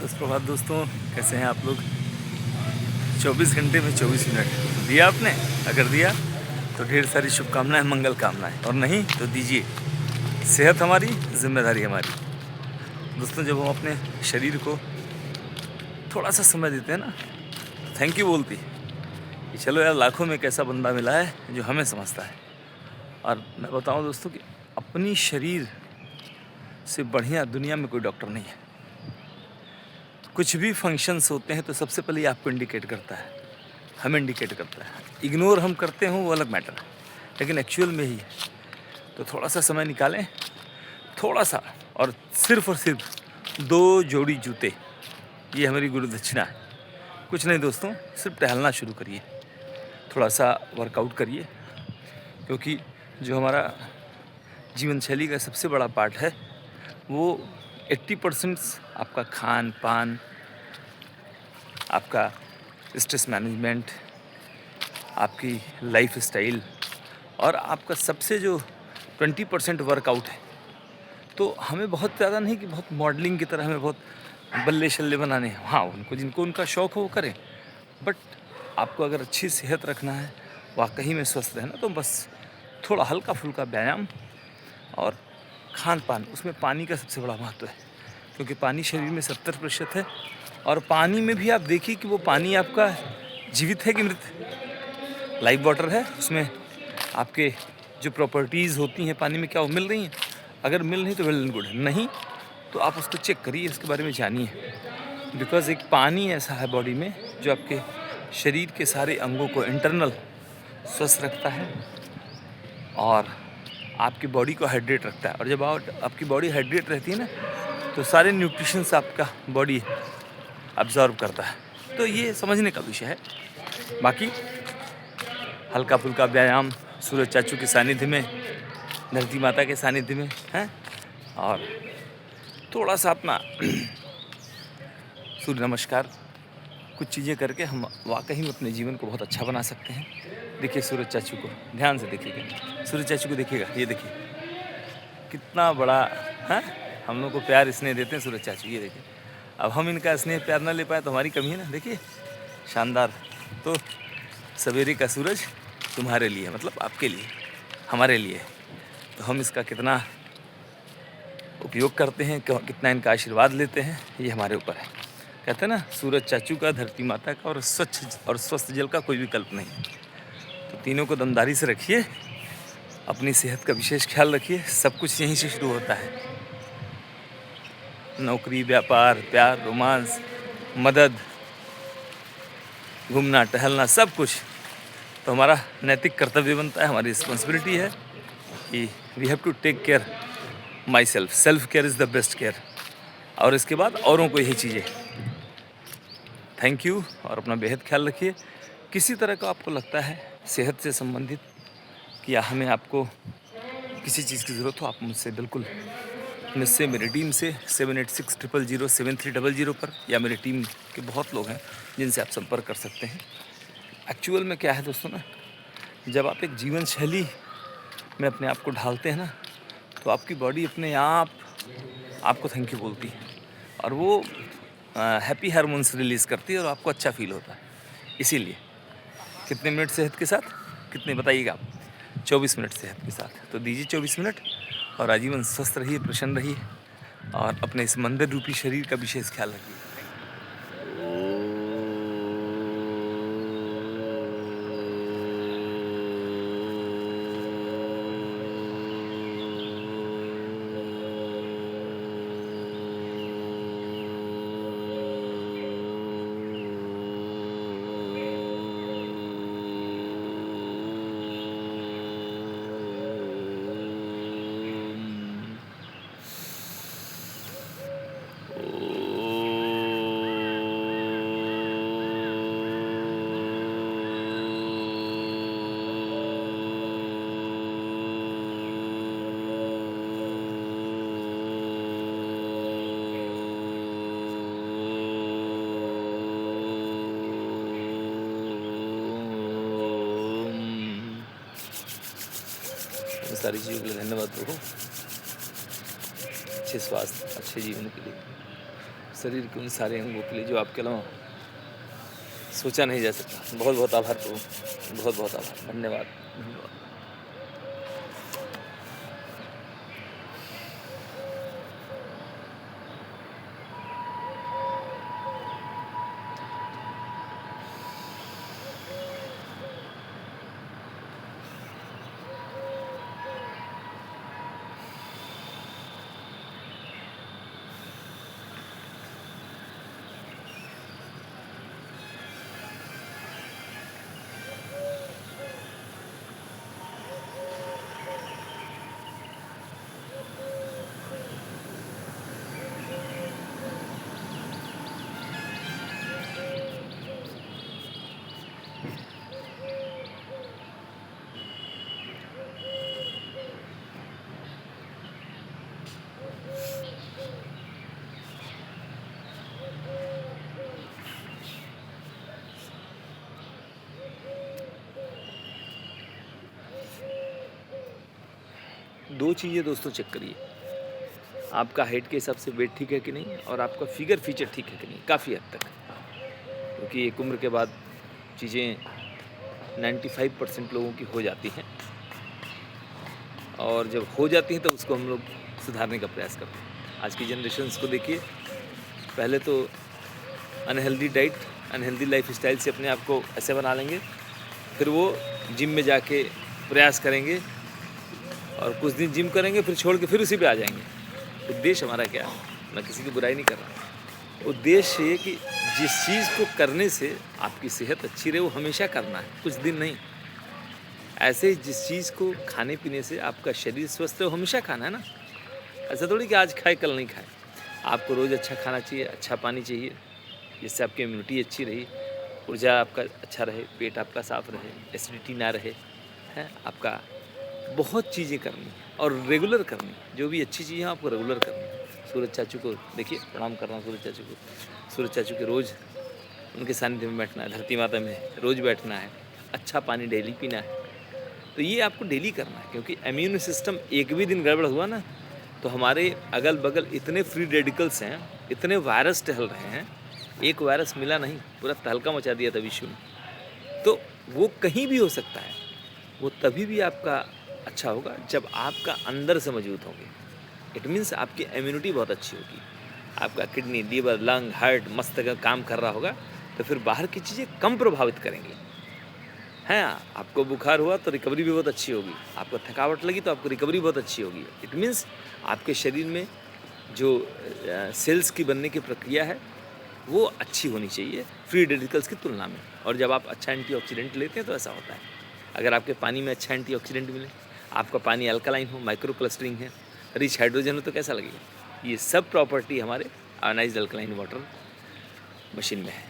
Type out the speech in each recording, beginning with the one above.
सुप्रभात दोस्तों, कैसे हैं आप लोग। 24 घंटे में 24 मिनट दिया आपने। अगर दिया तो ढेर सारी शुभकामनाएं, मंगल कामनाएं, और नहीं तो दीजिए। सेहत हमारी, जिम्मेदारी हमारी। दोस्तों, जब हम अपने शरीर को थोड़ा सा समय देते हैं ना, थैंक यू बोलती कि चलो यार, लाखों में एक ऐसा बंदा मिला है जो हमें समझता है। और मैं बताऊं दोस्तों कि अपनी शरीर से बढ़िया दुनिया में कोई डॉक्टर नहीं है। कुछ भी फंक्शंस होते हैं तो सबसे पहले ये आपको इंडिकेट करता है, हमें इंडिकेट करता है। इग्नोर हम करते हों वो अलग मैटर है, लेकिन एक्चुअल में ही है। तो थोड़ा सा समय निकालें, थोड़ा सा, और सिर्फ 2 जोड़ी जूते, ये हमारी गुरु दक्षिणा है। कुछ नहीं दोस्तों, सिर्फ टहलना शुरू करिए, थोड़ा सा वर्कआउट करिए, क्योंकि जो हमारा जीवन शैली का सबसे बड़ा पार्ट है वो 80% आपका खान पान, आपका स्ट्रेस मैनेजमेंट, आपकी लाइफ स्टाइल, और आपका सबसे जो 20% वर्कआउट है। तो हमें बहुत ज़्यादा नहीं कि बहुत मॉडलिंग की तरह हमें बहुत बल्ले शल्ले बनाने हैं। हाँ, जिनको उनका शौक़ हो वो करें, बट आपको अगर अच्छी सेहत रखना है, वाकई में स्वस्थ रहना, तो बस थोड़ा हल्का फुल्का व्यायाम और खान पान, उसमें पानी का सबसे बड़ा महत्व है, क्योंकि पानी शरीर में 70% है। और पानी में भी आप देखिए कि वो पानी आपका जीवित है कि मृत। लाइव वाटर है, उसमें आपके जो प्रॉपर्टीज़ होती हैं पानी में, क्या वो मिल रही हैं? अगर मिल रही तो वेल एंड गुड है, नहीं तो आप उसको चेक करिए, इसके बारे में जानिए। बिकॉज़ एक पानी ऐसा है बॉडी में जो आपके शरीर के सारे अंगों को इंटरनल स्वस्थ रखता है और आपकी बॉडी को हाइड्रेट रखता है। और जब आपकी बॉडी हाइड्रेट रहती है ना, तो सारे न्यूट्रिशंस आपका बॉडी अब्जॉर्ब करता है। तो ये समझने का विषय है। बाकी हल्का फुल्का व्यायाम सूरज चाचू के सानिध्य में, धरती माता के सानिध्य में हैं, और थोड़ा सा अपना सूर्य नमस्कार, कुछ चीज़ें करके हम वाकई में अपने जीवन को बहुत अच्छा बना सकते हैं। देखिए सूरज चाचू को, ध्यान से देखिएगा, सूरज चाचू को देखिएगा, ये देखिए कितना बड़ा है, हम लोग को प्यार स्नेह देते हैं सूरज चाचू। ये देखिए, अब हम इनका स्नेह प्यार ना ले पाए तो हमारी कमी है ना। देखिए शानदार। तो सवेरे का सूरज तुम्हारे लिए, मतलब आपके लिए, हमारे लिए, तो हम इसका कितना उपयोग करते हैं, कितना इनका आशीर्वाद लेते हैं, ये हमारे ऊपर है। कहते हैं ना, सूरज चाचू का, धरती माता का और स्वच्छ और स्वस्थ जल का कोई विकल्प नहीं। तो तीनों को दमदारी से रखिए, अपनी सेहत का विशेष ख्याल रखिए। सब कुछ यहीं से शुरू होता है, नौकरी, व्यापार, प्यार, रोमांस, मदद, घूमना टहलना, सब कुछ। तो हमारा नैतिक कर्तव्य बनता है, हमारी रिस्पॉन्सिबिलिटी है कि we have to take care myself. Self care is the best care. और इसके बाद औरों को यही चीज़ें। थैंक यू, और अपना बेहद ख्याल रखिए। किसी तरह का आपको लगता है सेहत से संबंधित कि हमें आपको किसी चीज़ की ज़रूरत हो, आप मुझसे बिल्कुल, मुझसे, मेरी टीम से 7860007300 पर, या मेरी टीम के बहुत लोग हैं जिनसे आप संपर्क कर सकते हैं। एक्चुअल में क्या है दोस्तों ना, जब आप एक जीवन शैली में अपने आप को ढालते हैं ना, तो आपकी बॉडी अपने आप आपको थैंक यू बोलती है, और वो हैप्पी हार्मोन्स रिलीज़ करती है, और आपको अच्छा फील होता है। इसीलिए कितने मिनट सेहत के साथ, कितने बताइएगा आप? 24 मिनट सेहत के साथ। तो दीजिए 24 मिनट, और आजीवन स्वस्थ रहिए, प्रसन्न रहिए, और अपने इस मंदिर रूपी शरीर का विशेष ख्याल रखिए। सारी चीज़ों के लिए धन्यवाद प्रभु। अच्छे स्वास्थ्य, अच्छे जीवन के लिए शरीर के उन सारे अंगों के लिए जो आपके अलावा सोचा नहीं जा सकता। बहुत बहुत आभार प्रभु, बहुत बहुत आभार, धन्यवाद धन्यवाद। 2 चीज़ें दोस्तों चेक करिए, आपका हाइट के हिसाब से वेट ठीक है कि नहीं, और आपका फिगर फीचर ठीक है कि नहीं, काफ़ी हद तक। क्योंकि एक उम्र के बाद चीज़ें 95% लोगों की हो जाती हैं, और जब हो जाती हैं तो उसको हम लोग सुधारने का प्रयास करते हैं। आज की जनरेशन्स को देखिए, पहले तो अनहेल्दी डाइट, अनहेल्दी लाइफस्टाइल से अपने आप को ऐसे बना लेंगे, फिर वो जिम में जाके प्रयास करेंगे और कुछ दिन जिम करेंगे, फिर छोड़ के फिर उसी पे आ जाएंगे। उद्देश्य हमारा क्या है? मैं किसी की बुराई नहीं कर रहा। उद्देश्य ये कि जिस चीज़ को करने से आपकी सेहत अच्छी रहे वो हमेशा करना है, कुछ दिन नहीं। ऐसे ही जिस चीज़ को खाने पीने से आपका शरीर स्वस्थ रहे वो हमेशा खाना है ना। ऐसा थोड़ी कि आज खाए कल नहीं खाए। आपको रोज़ अच्छा खाना चाहिए, अच्छा पानी चाहिए, जिससे आपकी इम्यूनिटी अच्छी रही, ऊर्जा आपका अच्छा रहे, पेट आपका साफ रहे, एसिडिटी ना रहे, है आपका। बहुत चीज़ें करनी है और रेगुलर करनी है। जो भी अच्छी चीज़ें हैं आपको रेगुलर करनी है। सूरज चाचू को देखिए, प्रणाम कर रहा हूँ सूरज चाचू को। सूरज चाचू के रोज़ उनके सानिध्य में बैठना है, धरती माता में रोज़ बैठना है, अच्छा पानी डेली पीना है। तो ये आपको डेली करना है, क्योंकि इम्यून सिस्टम एक भी दिन गड़बड़ हुआ ना तो हमारे अगल बगल इतने फ्री रेडिकल्स हैं, इतने वायरस टहल रहे हैं। एक वायरस मिला नहीं, पूरा तहलका मचा दिया था विश्व में। तो वो कहीं भी हो सकता है। वो तभी भी आपका अच्छा होगा जब आपका अंदर से मजबूत होंगे। इट मीन्स आपकी इम्यूनिटी बहुत अच्छी होगी, आपका किडनी, लीवर, लंग, हार्ट मस्त अगर काम कर रहा होगा तो फिर बाहर की चीज़ें कम प्रभावित करेंगी। हैं, आपको बुखार हुआ तो रिकवरी भी बहुत अच्छी होगी, आपको थकावट लगी तो आपको रिकवरी बहुत अच्छी होगी। इट मीन्स आपके शरीर में जो सेल्स की बनने की प्रक्रिया है वो अच्छी होनी चाहिए फ्री रेडिकल्स की तुलना में। और जब आप अच्छा एंटीऑक्सीडेंट लेते हैं तो ऐसा होता है। अगर आपके पानी में अच्छा एंटीऑक्सीडेंट मिले, आपका पानी अल्कलाइन हो, माइक्रो क्लस्टरिंग है, रिच हाइड्रोजन हो, तो कैसा लगेगा? ये सब प्रॉपर्टी हमारे आयनाइज्ड अल्कलाइन वाटर मशीन में है।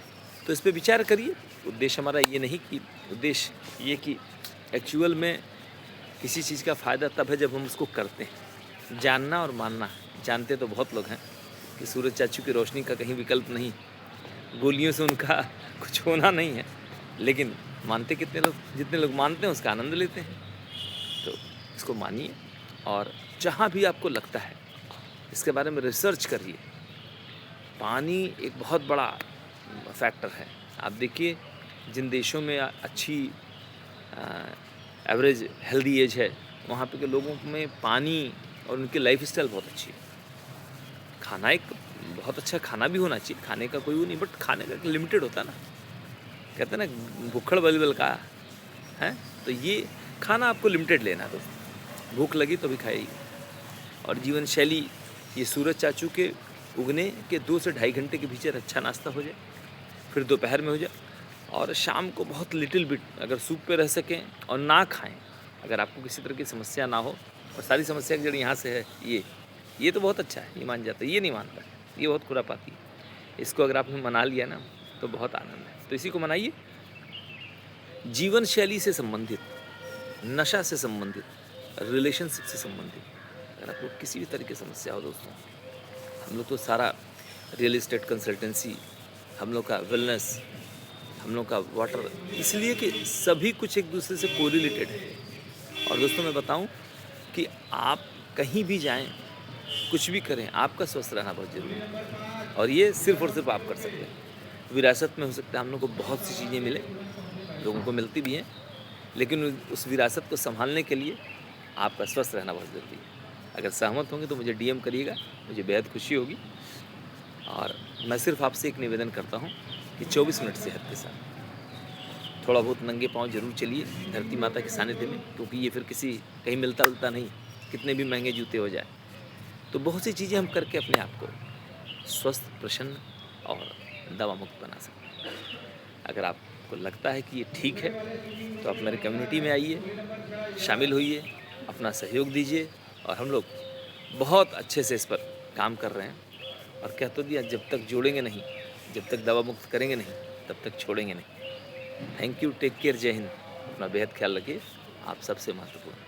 तो इस पर विचार करिए। उद्देश्य हमारा ये नहीं कि उद्देश्य ये कि एक्चुअल में किसी चीज़ का फ़ायदा तब है जब हम उसको करते हैं। जानना और मानना, जानते तो बहुत लोग हैं कि सूरज चाचू की रोशनी का कहीं विकल्प नहीं, गोलियों से उनका कुछ होना नहीं है, लेकिन मानते कितने लोग? जितने लोग मानते हैं उसका आनंद लेते हैं। तो इसको मानिए, और जहाँ भी आपको लगता है इसके बारे में रिसर्च करिए। पानी एक बहुत बड़ा फैक्टर है। आप देखिए, जिन देशों में अच्छी एवरेज हेल्दी एज है, वहाँ पे के लोगों में पानी और उनकी लाइफस्टाइल बहुत अच्छी है। खाना एक बहुत अच्छा खाना भी होना चाहिए, खाने का कोई वो नहीं, बट खाने का लिमिटेड होता है ना। कहते हैं ना, भूखड़ बलबल का है। तो ये खाना आपको लिमिटेड लेना है दोस्तों। भूख लगी तो भी खाइए। और जीवन शैली, ये सूरज चाचू के उगने के 2 से ढाई घंटे के भीतर अच्छा नाश्ता हो जाए, फिर दोपहर में हो जाए, और शाम को बहुत लिटिल बिट अगर सूप पे रह सकें और ना खाएं। अगर आपको किसी तरह की समस्या ना हो, और सारी समस्या की जड़ यहाँ से है, ये तो बहुत अच्छा है, ये मान जाता है। ये नहीं मानता है, ये बहुत खुरापाती है। इसको अगर आपने मना लिया ना तो बहुत आनंद है। तो इसी को मनाइए। जीवन शैली से संबंधित, नशा से संबंधित, रिलेशनशिप से संबंधित अगर आपको किसी भी तरह की समस्या हो दोस्तों, हम लोग तो सारा रियल एस्टेट कंसल्टेंसी, हम लोग का वेलनेस, हम लोग का वाटर, इसलिए कि सभी कुछ एक दूसरे से कोरिलेटेड है। और दोस्तों मैं बताऊं कि आप कहीं भी जाएं, कुछ भी करें, आपका स्वस्थ रहना बहुत ज़रूरी है और ये सिर्फ़ और सिर्फ़ आप कर सकते हैं। विरासत में हो सकता है हम लोग को बहुत सी चीज़ें मिलें, लोगों को मिलती भी हैं, लेकिन उस विरासत को सँभालने के लिए आपका स्वस्थ रहना बहुत ज़रूरी है। अगर सहमत होंगे तो मुझे डीएम करिएगा, मुझे बेहद खुशी होगी और मैं सिर्फ़ आपसे एक निवेदन करता हूँ कि 24 मिनट सेहत के साथ थोड़ा बहुत नंगे पाँव ज़रूर चलिए धरती माता के सानिध्य में, क्योंकि ये फिर किसी कहीं मिलता-जुलता नहीं, कितने भी महँगे जूते हो जाएँ। तो बहुत सी चीज़ें हम करके अपने आप को स्वस्थ, प्रसन्न और दवा मुक्त बना सकते हैं। अगर आपको लगता है कि ये ठीक है, तो आप मेरे कम्युनिटी में आइए, शामिल होइए, अपना सहयोग दीजिए और हम लोग बहुत अच्छे से इस पर काम कर रहे हैं और कह तो दिया, जब तक जोड़ेंगे नहीं, जब तक दवा मुक्त करेंगे नहीं, तब तक छोड़ेंगे नहीं। थैंक यू, टेक केयर, जय हिंद। अपना बेहद ख्याल रखिए, आप सबसे महत्वपूर्ण।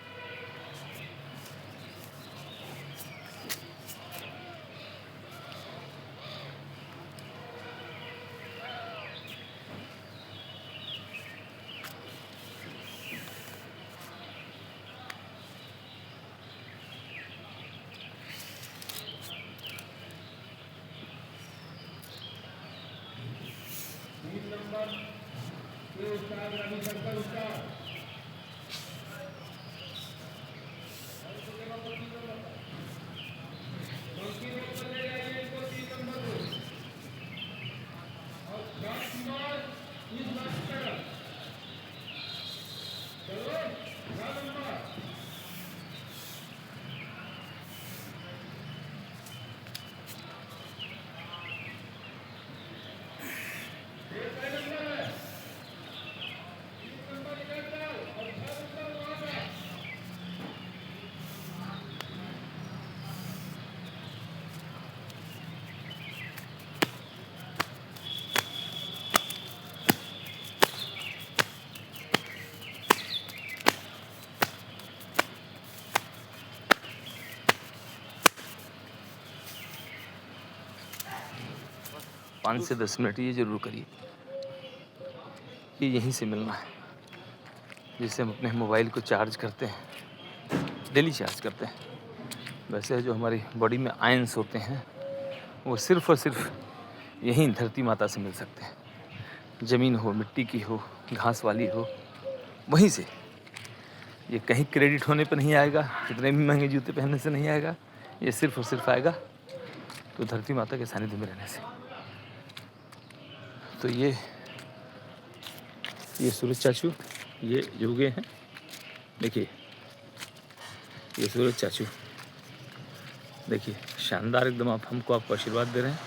5 से 10 मिनट ये ज़रूर करिए कि यहीं से मिलना है। जैसे हम अपने मोबाइल को चार्ज करते हैं, डेली चार्ज करते हैं, वैसे जो हमारी बॉडी में आयंस होते हैं, वो सिर्फ़ और सिर्फ यहीं धरती माता से मिल सकते हैं। ज़मीन हो, मिट्टी की हो, घास वाली हो, वहीं से। ये कहीं क्रेडिट होने पे नहीं आएगा, कितने भी महँगे जूते पहनने से नहीं आएगा, ये सिर्फ़ और सिर्फ आएगा तो धरती माता के सानिध्य में रहने से। तो ये सूरज चाचू, ये उगे हैं, देखिए ये सूरज चाचू, देखिए शानदार एकदम। आप हमको आपको आशीर्वाद दे रहे हैं।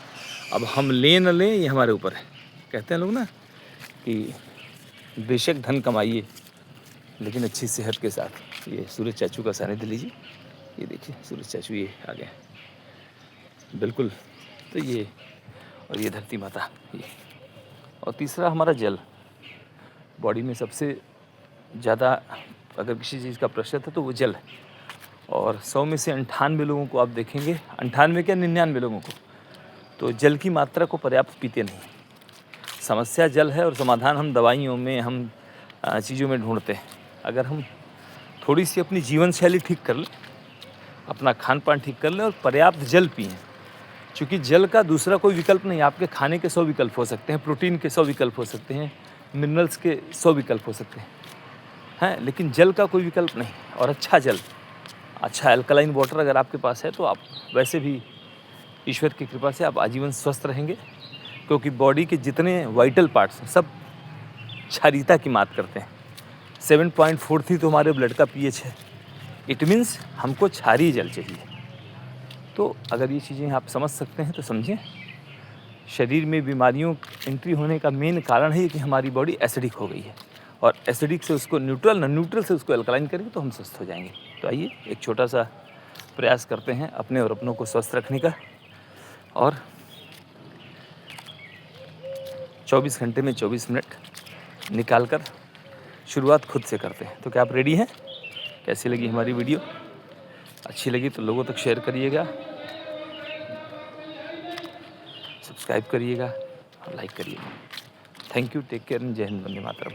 अब हम लें न लें, ये हमारे ऊपर है। कहते हैं लोग ना कि बेशक धन कमाइए, लेकिन अच्छी सेहत के साथ। ये सूरज चाचू का सानिध्य लीजिए, ये देखिए सूरज चाचू ये आ गए, बिल्कुल। तो ये और ये धरती माता, ये। और तीसरा हमारा जल। बॉडी में सबसे ज़्यादा अगर किसी चीज़ का प्रेशर है तो वो जल है। और 100 में से 98 लोगों को आप देखेंगे, 98 क्या 99 लोगों को, तो जल की मात्रा को पर्याप्त पीते नहीं। समस्या जल है और समाधान हम दवाइयों में, हम चीज़ों में ढूंढते हैं। अगर हम थोड़ी सी अपनी जीवन शैली ठीक कर लें, अपना खान पान ठीक कर लें और पर्याप्त जल पिएं, क्योंकि जल का दूसरा कोई विकल्प नहीं। आपके खाने के 100 विकल्प हो सकते हैं, प्रोटीन के 100 विकल्प हो सकते हैं, मिनरल्स के 100 विकल्प हो सकते हैं, लेकिन जल का कोई विकल्प नहीं। और अच्छा जल, अच्छा अल्कलाइन वाटर अगर आपके पास है तो आप वैसे भी ईश्वर की कृपा से आप आजीवन स्वस्थ रहेंगे, क्योंकि बॉडी के जितने वाइटल पार्ट्स हैं सब क्षारीयता की बात करते हैं। 7.43 तो हमारे ब्लड का पीएच है। इट मीन्स हमको क्षारीय जल चाहिए। तो अगर ये चीज़ें आप समझ सकते हैं तो समझें। शरीर में बीमारियों एंट्री होने का मेन कारण है कि हमारी बॉडी एसिडिक हो गई है, और एसिडिक से उसको न्यूट्रल से उसको अल्कलाइन करेंगे तो हम स्वस्थ हो जाएंगे। तो आइए एक छोटा सा प्रयास करते हैं अपने और अपनों को स्वस्थ रखने का, और 24 घंटे में 24 मिनट निकाल कर शुरुआत खुद से करते हैं। तो क्या आप रेडी हैं? कैसी लगी हमारी वीडियो? अच्छी लगी तो लोगों तक शेयर करिएगा, सब्सक्राइब करिएगा और लाइक करिएगा। थैंक यू, टेक केयर, जय हिंद, वंदे मातरम।